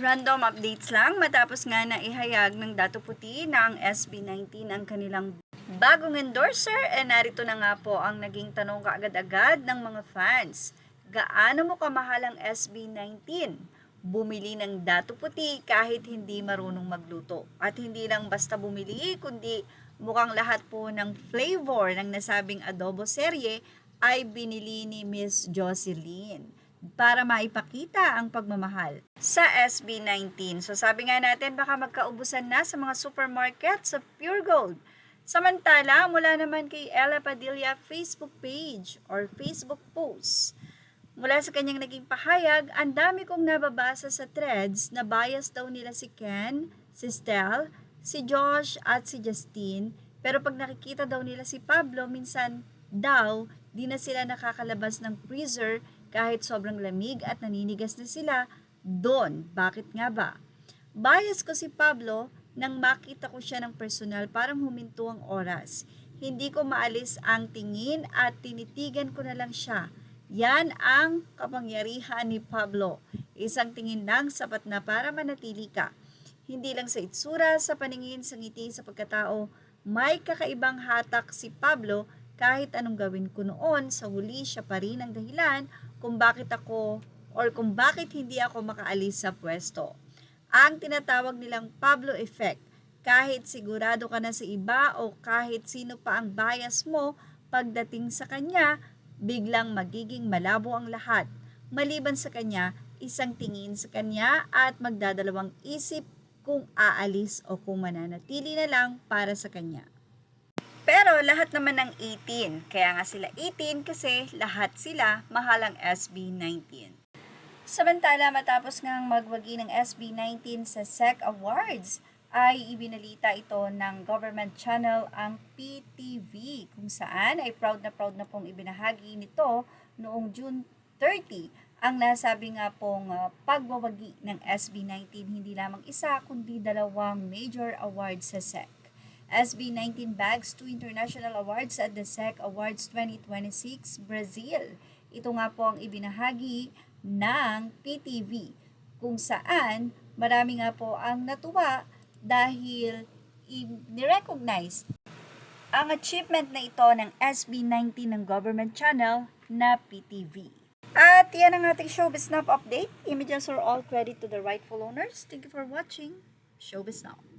Random updates lang matapos nga na ihayag ng Dato Puti na ang SB19 ang kanilang bagong endorser. Narito na nga po ang naging tanong kaagad-agad ng mga fans. Gaano mo kamahal ang SB19? Bumili ng Dato Puti kahit hindi marunong magluto. At hindi lang basta bumili, kundi mukhang lahat po ng flavor ng nasabing adobo serye ay binili ni Miss Jocelyn para maipakita ang pagmamahal sa SB19. So sabi nga natin baka magkaubusan na sa mga supermarket sa Pure Gold. Samantala, mula naman kay Ella Padilla Facebook page or Facebook post, mula sa kanyang naging pahayag, ang dami kong nababasa sa threads na bias daw nila si Ken, si Stel, si Josh at si Justine. Pero pag nakikita daw nila si Pablo, minsan daw di na sila nakakalabas ng freezer kahit sobrang lamig at naninigas na sila doon. Bakit nga ba? Bias ko si Pablo nang makita ko siya ng personal, parang huminto ang oras. Hindi ko maalis ang tingin at tinitigan ko na lang siya. Yan ang kapangyarihan ni Pablo. Isang tingin lang sapat na para manatili ka. Hindi lang sa itsura, sa paningin, sa ngiti, sa pagkatao, may kakaibang hatak si Pablo. Kahit anong gawin ko noon, sa huli siya pa rin ang dahilan kung bakit hindi ako makaalis sa pwesto. Ang tinatawag nilang Pablo effect. Kahit sigurado ka na sa iba o kahit sino pa ang bias mo, pagdating sa kanya, biglang magiging malabo ang lahat. Maliban sa kanya, isang tingin sa kanya at magdadalawang isip kung aalis o kung mananatili na lang para sa kanya. Pero lahat naman ng 18, kaya nga sila 18 kasi lahat sila mahal ang SB19. Samantala, matapos ngang magwagi ng SB19 sa SEC Awards, ay ibinalita ito ng government channel ang PTV, kung saan ay proud na pong ibinahagi nito noong June 30 ang nasabi nga pong pagwawagi ng SB19, hindi lamang isa kundi dalawang major awards sa SEC. SB19 bags 2 international awards at the SEC Awards 2026 Brazil. Ito nga po ang ibinahagi ng PTV, kung saan marami nga po ang natuwa dahil i-recognize ang achievement na ito ng SB19 ng government channel na PTV. At yan ang ating Showbiz Now update. Images are all credit to the rightful owners. Thank you for watching Showbiz Now.